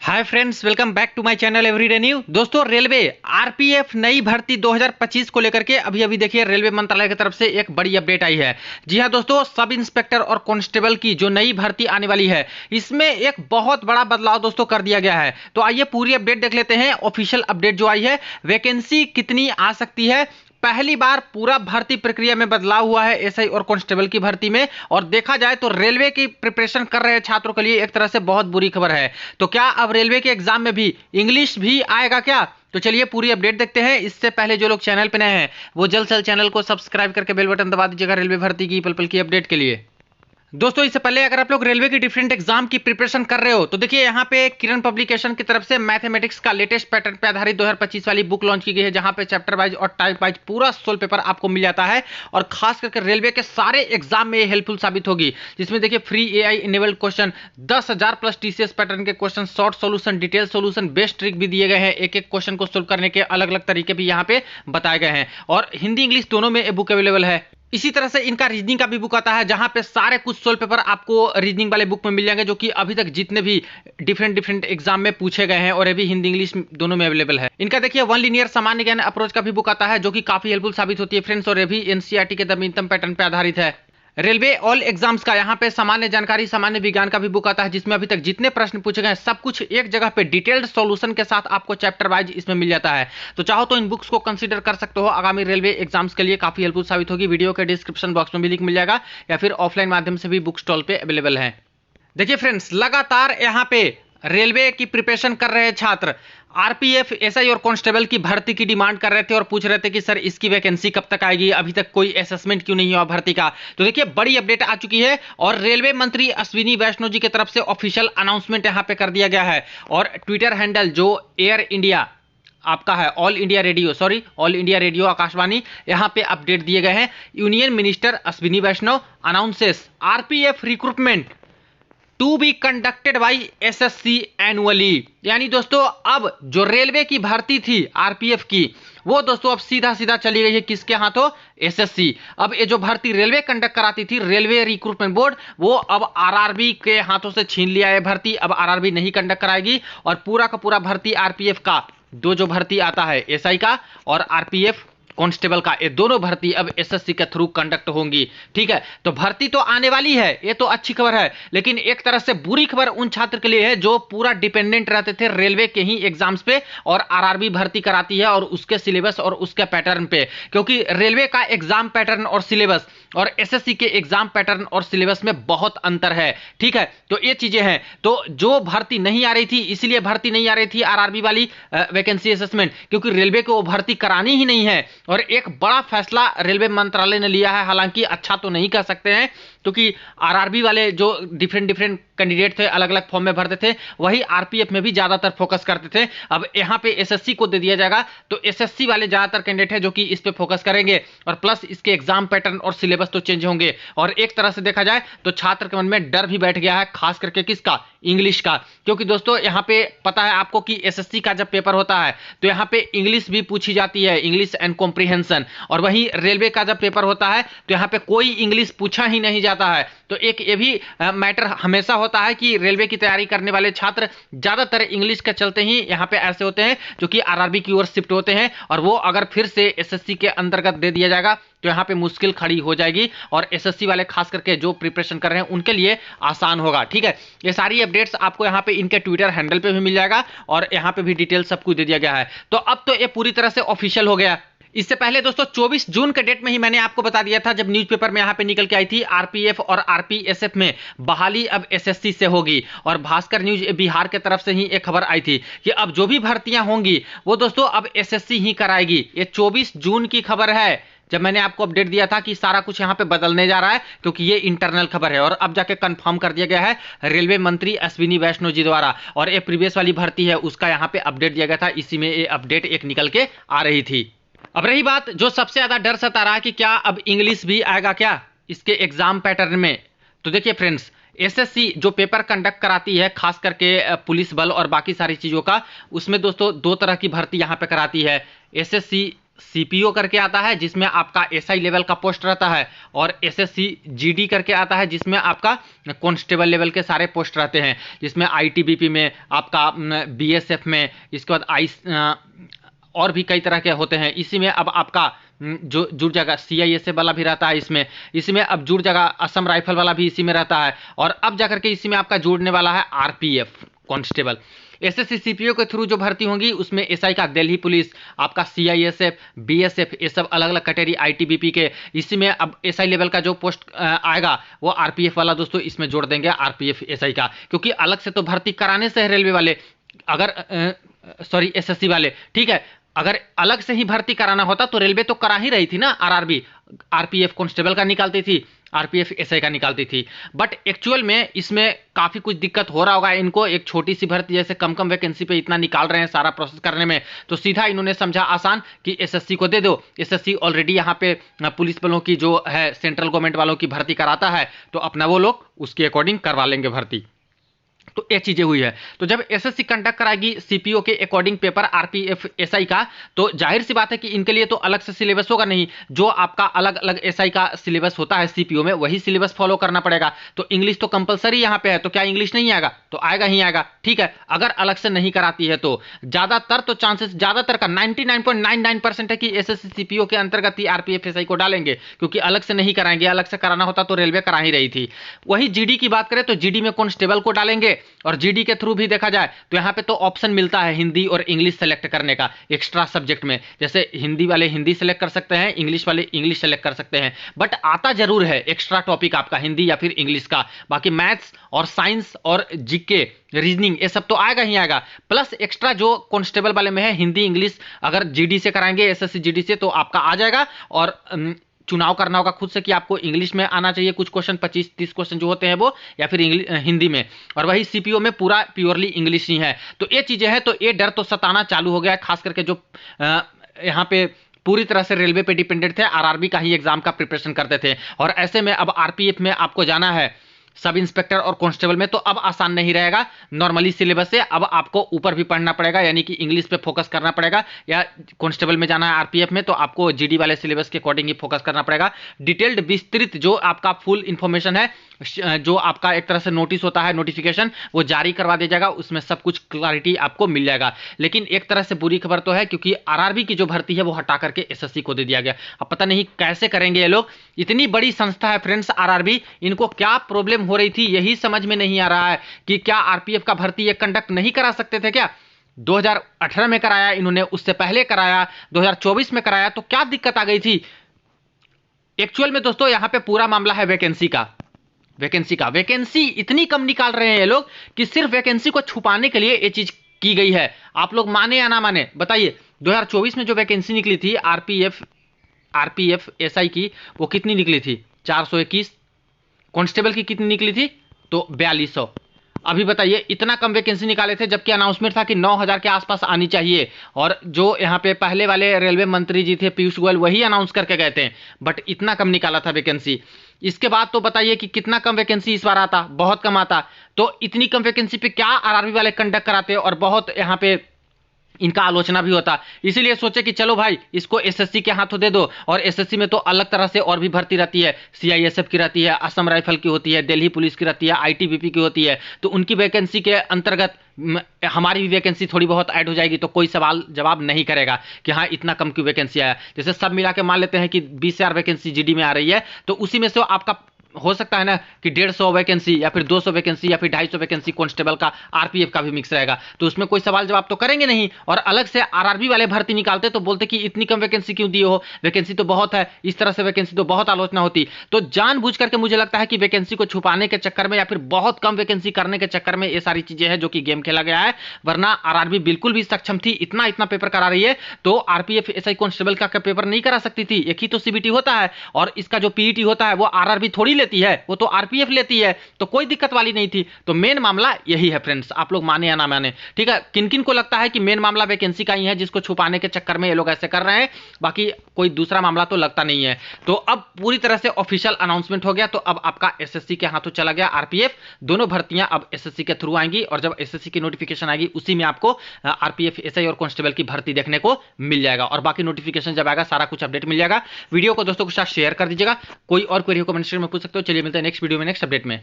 Hi friends, welcome back to my channel everyday new. दोस्तों, railway RPF नई भर्ती 2025 को लेकर के अभी देखिए रेलवे मंत्रालय की तरफ से एक बड़ी अपडेट आई है। जी हां दोस्तों, सब इंस्पेक्टर और कांस्टेबल की जो नई भर्ती आने वाली है, इसमें एक बहुत बड़ा बदलाव दोस्तों कर दिया गया है। तो आइए पूरी अपडेट देख लेते हैं। ऑफिशियल अपडेट जो आई है, वैकेंसी कितनी आ सकती है, पहली बार पूरा भर्ती प्रक्रिया में बदलाव हुआ है एसआई और कांस्टेबल की भर्ती में। और देखा जाए तो रेलवे की प्रिपरेशन कर रहे छात्रों के लिए एक तरह से बहुत बुरी खबर है। तो क्या अब रेलवे के एग्जाम में भी इंग्लिश भी आएगा क्या? तो चलिए पूरी अपडेट देखते हैं। इससे पहले जो लोग चैनल पे नए हैं वो जल्द से जल्द चैनल को सब्सक्राइब करके बेल बटन दबा दीजिएगा रेलवे भर्ती की पल पल की अपडेट के लिए। दोस्तों, इससे पहले अगर आप लोग रेलवे की डिफरेंट एग्जाम की प्रिपरेशन कर रहे हो तो देखिए यहाँ पे किरण पब्लिकेशन की तरफ से मैथमेटिक्स का लेटेस्ट पैटर्न पे आधारित 2025 वाली बुक लॉन्च की गई है, जहां पे चैप्टर वाइज और टाइप वाइज पूरा सोल पेपर आपको मिल जाता है। और खास करके रेलवे के सारे एग्जाम में ये हेल्पफुल साबित होगी, जिसमें देखिए free AI enabled question, 10,000 plus TCS pattern के question, short solution, detail solution, best trick भी दिए गए हैं। एक एक क्वेश्चन को सोल्व करने के अलग अलग तरीके भी यहाँ पे बताए गए हैं और हिंदी इंग्लिश दोनों में ये बुक अवेलेबल है। इसी तरह से इनका रीजनिंग का भी बुक आता है, जहां पे सारे कुछ सोल्व पेपर आपको रीजनिंग वाले बुक में मिल जाएंगे, जो कि अभी तक जितने भी डिफरेंट एग्जाम में पूछे गए हैं और ये भी हिंदी इंग्लिश दोनों में अवेलेबल है। इनका देखिए वन लिनियर सामान्य ज्ञान अप्रोच का भी बुक आता है, जो कि काफी हेल्पफुल साबित होती है फ्रेंड्स, और ये भी एनसीईआरटी के नवीनतम पैटर्न पे आधारित है। रेलवे ऑल एग्जाम्स का यहाँ पे सामान्य जानकारी सामान्य विज्ञान का भी बुक आता है, जिसमें अभी तक जितने प्रश्न पूछे गए सब कुछ एक जगह पे डिटेल्ड सॉल्यूशन के साथ आपको चैप्टर वाइज इसमें मिल जाता है। तो चाहो तो इन बुक्स को कंसीडर कर सकते हो, आगामी रेलवे एग्जाम्स के लिए काफी हेल्पफुल साबित होगी। वीडियो के डिस्क्रिप्शन बॉक्स में भी लिंक मिल जाएगा या फिर ऑफलाइन माध्यम से भी बुक स्टॉल पे अवेलेबल है। देखिए फ्रेंड्स, लगातार यहाँ पे रेलवे की प्रिपरेशन कर रहे छात्र आरपीएफ एसआई और कांस्टेबल की भर्ती की डिमांड कर रहे थे और पूछ रहे थे कि सर इसकी वैकेंसी कब तक आएगी, अभी तक कोई असेसमेंट क्यों नहीं हुआ भर्ती का। तो देखिए बड़ी अपडेट आ चुकी है और रेलवे मंत्री अश्विनी वैष्णव जी की तरफ से ऑफिशियल अनाउंसमेंट यहां पे कर दिया गया है। और ट्विटर हैंडल जो एयर इंडिया आपका है, ऑल इंडिया रेडियो आकाशवाणी, यहां पे अपडेट दिए गए हैं। Union minister Ashwini Vaishnaw announces RPF recruitment to be conducted by SSC annually. यानी दोस्तों अब जो रेलवे की भर्ती थी आरपीएफ की, वो दोस्तों अब सीधा सीधा चली गई है किसके हाथों? एसएससी। अब ये जो भर्ती रेलवे कंडक्ट कराती थी रेलवे रिक्रूटमेंट बोर्ड, वो अब आरआरबी के हाथों से छीन लिया है भर्ती। अब आरआरबी नहीं कंडक्ट कराएगी और पूरा का पूरा भर्ती आरपीएफ का जो भर्ती आता है एसआई का और आरपीएफ कांस्टेबल का, ये दोनों भर्ती अब एसएससी के थ्रू कंडक्ट होंगी। ठीक है, तो भर्ती तो आने वाली है, ये तो अच्छी खबर है, लेकिन एक तरह से बुरी खबर उन छात्र के लिए है जो पूरा डिपेंडेंट रहते थे रेलवे के ही एग्जाम्स पे और आरआरबी भर्ती कराती है और उसके सिलेबस और उसके पैटर्न पे। क्योंकि रेलवे का एग्जाम पैटर्न और सिलेबस और एसएससी के एग्जाम पैटर्न और सिलेबस में बहुत अंतर है। ठीक है, तो ये चीजें हैं। तो जो भर्ती नहीं आ रही थी, इसलिए भर्ती नहीं आ रही थी आरआरबी वाली वैकेंसी असेसमेंट, क्योंकि रेलवे को वो भर्ती करानी ही नहीं है। और एक बड़ा फैसला रेलवे मंत्रालय ने लिया है, हालांकि अच्छा तो नहीं कह सकते हैं, क्योंकि आरआरबी वाले जो डिफरेंट कैंडिडेट थे अलग अलग फॉर्म में भरते थे, वही आरपीएफ में भी ज्यादातर फोकस करते थे। अब यहां पे एसएससी को दे दिया जाएगा, तो एसएससी वाले ज्यादातर कैंडिडेट है जो कि इस पे फोकस करेंगे और प्लस इसके एग्जाम पैटर्न और सिलेबस तो चेंज होंगे। और एक तरह से देखा जाए तो छात्र के मन में डर भी बैठ गया है, खास करके किसका? इंग्लिश का। क्योंकि दोस्तों यहाँ पे पता है आपको कि एसएससी का जब पेपर होता है तो यहाँ पे इंग्लिश भी पूछी जाती है, इंग्लिश एंड कॉम्प्रिहेंशन। और वहीं रेलवे का जब पेपर होता है तो यहाँ पे कोई इंग्लिश पूछा ही नहीं जाता है। तो एक ये भी मैटर हमेशा होता है कि रेलवे की तैयारी करने वाले छात्र ज्यादातर इंग्लिश के चलते ही यहाँ पे ऐसे होते हैं जो कि आरआरबी की ओर शिफ्ट होते हैं। और वो अगर फिर से एसएससी के अंतर्गत दे दिया जाएगा तो यहाँ पे मुश्किल खड़ी हो जाएगी और एसएससी वाले खास करके जो प्रिपरेशन कर रहे हैं उनके लिए आसान होगा। ठीक है, ये सारी अपडेट्स आपको यहाँ पे इनके ट्विटर हैंडल पे भी मिल जाएगा और यहाँ पे भी डिटेल सब कुछ दे दिया गया है। तो अब तो ये पूरी तरह से ऑफिशियल हो गया। इससे पहले दोस्तों 24 जून के डेट में ही मैंने आपको बता दिया था, जब न्यूज़पेपर में यहाँ पे निकल के आई थी आरपीएफ और आरपीएसएफ में बहाली अब एसएससी से होगी। और भास्कर न्यूज बिहार के तरफ से ही एक खबर आई थी कि अब जो भी भर्तियां होंगी वो दोस्तों अब एसएससी ही कराएगी। ये 24 जून की खबर है, जब मैंने आपको अपडेट दिया था कि सारा कुछ यहाँ पे बदलने जा रहा है, क्योंकि ये इंटरनल खबर है और अब जाके कंफर्म कर दिया गया है रेलवे मंत्री अश्विनी वैष्णव जी द्वारा। और ये प्रीवियस वाली भर्ती है उसका यहाँ पे अपडेट दिया गया था, इसी में ये अपडेट एक निकल के आ रही थी। अब रही बात जो सबसे ज्यादा डर सता रहा है कि क्या अब इंग्लिश भी आएगा क्या इसके एग्जाम पैटर्न में। तो देखिए फ्रेंड्स, एसएससी जो पेपर कंडक्ट कराती है खास करके पुलिस बल और बाकी सारी चीजों का, उसमें दोस्तों दो तरह की भर्ती यहाँ पे कराती है। एसएससी सीपीओ करके आता है जिसमें आपका एसआई लेवल का पोस्ट रहता है, और एसएससी जीडी करके आता है जिसमें आपका कांस्टेबल लेवल के सारे पोस्ट रहते हैं, जिसमें आईटीबीपी में आपका बीएसएफ में, इसके बाद आई और भी कई तरह के होते हैं। इसी में अब आपका जो जुड़ जाएगा सीआईएसएफ वाला भी रहता है इसमें अब जुड़ जाएगा असम राइफल वाला भी इसी में रहता है, और अब जाकर के इसी में आपका जुड़ने वाला है आरपीएफ कांस्टेबल। एसएससी सीपीओ के थ्रू जो भर्ती होंगी उसमें एसआई का दिल्ली पुलिस, आपका सीआईएसएफ, बीएसएफ, ये सब अलग अलग कैटेगरी आईटीबीपी के। इसी में अब एसआई लेवल का जो पोस्ट आएगा वो आरपीएफ वाला दोस्तों इसमें जोड़ देंगे आरपीएफ एसआई का, क्योंकि अलग से तो भर्ती कराने से है रेलवे वाले, अगर सॉरी एसएससी वाले, ठीक है, अगर अलग से ही भर्ती कराना होता तो रेलवे तो करा ही रही थी ना, आरआरबी आरपीएफ कांस्टेबल का निकालती थी, आरपीएफ एसआई का निकालती थी। बट एक्चुअल में इसमें काफी कुछ दिक्कत हो रहा होगा इनको, एक छोटी सी भर्ती जैसे कम कम वैकेंसी पे इतना निकाल रहे हैं सारा प्रोसेस करने में, तो सीधा इन्होंने समझा आसान कि एसएससी को दे दो। एसएससी ऑलरेडी यहाँ पे पुलिस बलों की जो है सेंट्रल गवर्नमेंट वालों की भर्ती कराता है, तो अपना वो लोग उसके अकॉर्डिंग करवा लेंगे भर्ती। तो ये चीजें हुई है। तो जब एसएससी कंडक्ट कराएगी सीपीओ के अकॉर्डिंग पेपर आरपीएफ एसआई का, तो जाहिर सी बात है कि इनके लिए तो अलग से सिलेबस होगा नहीं, जो आपका अलग अलग एसआई का सिलेबस होता है सीपीओ में वही सिलेबस फॉलो करना पड़ेगा। तो इंग्लिश तो कंपलसरी यहाँ पे है, तो क्या इंग्लिश नहीं आएगा? तो आएगा ही आएगा, ठीक है। अगर अलग से नहीं कराती है तो ज्यादातर तो चांसेस, ज्यादातर का 99.99% है कि एसएससी सीपीओ के अंतर्गत ही आरपीएफ एसआई को डालेंगे, क्योंकि अलग से नहीं कराएंगे। अलग से कराना होता तो रेलवे करा ही रही थी। वही जीडी की बात करें तो जीडी में कांस्टेबल को डालेंगे, और जीडी के थ्रू भी देखा जाए तो यहां पे तो ऑप्शन मिलता है हिंदी और इंग्लिश सेलेक्ट करने का एक्स्ट्रा सब्जेक्ट में। जैसे हिंदी वाले हिंदी सेलेक्ट कर सकते हैं, इंग्लिश वाले इंग्लिश सेलेक्ट कर सकते हैं, बट आता जरूर है एक्स्ट्रा टॉपिक आपका हिंदी या फिर इंग्लिश का। बाकी मैथ्स और साइंस और जीके रीजनिंग ये सब तो आएगा ही आएगा, प्लस एक्स्ट्रा जो कांस्टेबल वाले में है हिंदी इंग्लिश, अगर जीडी से कराएंगे एसएससी जीडी से तो आपका आ जाएगा। और चुनाव करना होगा खुद से कि आपको इंग्लिश में आना चाहिए कुछ क्वेश्चन, 25-30 क्वेश्चन जो होते हैं वो, या फिर हिंदी में, और वही सीपीओ में पूरा प्योरली इंग्लिश ही है। तो ये चीजें हैं, तो ये डर तो सताना चालू हो गया है, खास करके जो यहाँ पे पूरी तरह से रेलवे पे डिपेंडेंट थे, आरआरबी का ही एग्जाम का प्रिपरेशन करते थे। और ऐसे में अब आरपीएफ में आपको जाना है सब इंस्पेक्टर और कांस्टेबल में, तो अब आसान नहीं रहेगा नॉर्मली सिलेबस से, अब आपको ऊपर भी पढ़ना पड़ेगा, यानी कि इंग्लिश पे फोकस करना पड़ेगा। या कांस्टेबल में जाना है आरपीएफ में तो आपको जीडी वाले सिलेबस के अकॉर्डिंग ही फोकस करना पड़ेगा। डिटेल्ड विस्तृत जो आपका फुल इंफॉर्मेशन है, जो आपका एक तरह से नोटिस होता है नोटिफिकेशन, वो जारी करवा दिया जाएगा, उसमें सब कुछ क्लैरिटी आपको मिल जाएगा। लेकिन एक तरह से बुरी खबर तो है, क्योंकि आरआरबी की जो भर्ती है वो हटा करके एसएससी को दे दिया गया। अब पता नहीं कैसे करेंगे ये लोग, इतनी बड़ी संस्था है फ्रेंड्स आरआरबी, इनको क्या प्रॉब्लम हो रही थी यही समझ में नहीं आ रहा है कि क्या आरपीएफ का भर्ती ये कंडक्ट नहीं करा सकते थे क्या? 2018 में कराया इन्होंने, उससे पहले कराया, 2024 में कराया, तो क्या दिक्कत आ गई थी? एक्चुअल में दोस्तों यहां पे पूरा मामला है वैकेंसी का। वैकेंसी इतनी कम निकाल रहे हैं ये लोग कि सिर्फ वैकेंसी को छुपाने के लिए ये चीज की गई है। आप लोग माने या ना माने बताइए, 2024 में जो वैकेंसी निकली थी आरपीएफ एसआई की, वो कितनी निकली थी? 421। कांस्टेबल की कितनी निकली थी? तो 4200। अभी बताइए, इतना कम वैकेंसी निकाले थे, जबकि अनाउंसमेंट था कि 9000 के आसपास आनी चाहिए। और जो यहाँ पे पहले वाले रेलवे मंत्री जी थे पीयूष गोयल, वही अनाउंस करके गए थे, बट इतना कम निकाला था वैकेंसी। इसके बाद तो बताइए कि कितना कम वैकेंसी इस बार आता, बहुत कम आता। तो इतनी कम वैकेंसी पे क्या आरआरबी वाले कंडक्ट कराते, और बहुत यहाँ पे इनका आलोचना भी होता। इसीलिए सोचे कि चलो भाई इसको एसएससी के हाथों दे दो। और एसएससी में तो अलग तरह से और भी भर्ती रहती है, सीआईएसएफ की रहती है, असम राइफल की होती है, दिल्ली पुलिस की रहती है, आईटीबीपी की होती है। तो उनकी वैकेंसी के अंतर्गत हमारी भी वैकेंसी थोड़ी बहुत ऐड हो जाएगी, तो कोई सवाल जवाब नहीं करेगा कि हाँ इतना कम क्यों वैकेंसी आया। जैसे सब मिला के मान लेते हैं कि 20,000 वैकेंसी जीडी में आ रही है, तो उसी में से आपका हो सकता है ना कि 150 वैकेंसी या फिर 200 वैकेंसी या फिर 250 वैकेंसी कांस्टेबल का, आरपीएफ का भी मिक्स रहेगा। तो उसमें कोई सवाल जवाब तो करेंगे नहीं। और अलग से आरआरबी वाले भर्ती निकालते तो बोलते कि इतनी कम वैकेंसी क्यों दिए हो, वैकेंसी तो बहुत है, इस तरह से वैकेंसी तो बहुत आलोचना होती। तो जानबूझ करके मुझे लगता है कि वैकेंसी को छुपाने के चक्कर में या फिर बहुत कम वैकेंसी करने के चक्कर में ये सारी चीजें हैं जो कि गेम खेला गया है। वरना आरआरबी बिल्कुल भी सक्षम थी, इतना पेपर करा रही है तो आरपीएफ एसआई कांस्टेबल का पेपर नहीं करा सकती थी। एक ही तो सीबीटी होता है, और इसका जो पीईटी होता है वो आरआरबी थोड़ी लेती है, वो तो आरपीएफ लेती है, तो कोई दिक्कत वाली नहीं थी। तो मेन मामला यही है फ्रेंड्स, आप लोग माने या ना माने, ठीक है। किन किन को लगता है कि मेन मामला वैकेंसी का ही है, जिसको छुपाने के चक्कर में ये लोग ऐसे कर रहे हैं, बाकी कोई दूसरा मामला तो लगता नहीं है। तो अब पूरी तरह से ऑफिशियल अनाउंसमेंट हो गया, तो अब आपका एसएससी के हाथों चला गया आरपीएफ। दोनों भर्तियां अब एसएससी के थ्रू आएंगी, और जब एसएससी की नोटिफिकेशन आएगी उसी में आपको आरपीएफ, एसआई और कांस्टेबल की भर्ती देखने को मिल जाएगा। और बाकी नोटिफिकेशन जब आएगा सारा कुछ अपडेट मिल जाएगा। वीडियो को दोस्तों के साथ शेयर कर दीजिएगा। कोई और क्वेरी हो कमेंट सेक्शन में पूछ सकते हो। चलिए मिलते हैं नेक्स्ट वीडियो में, नेक्स्ट अपडेट में।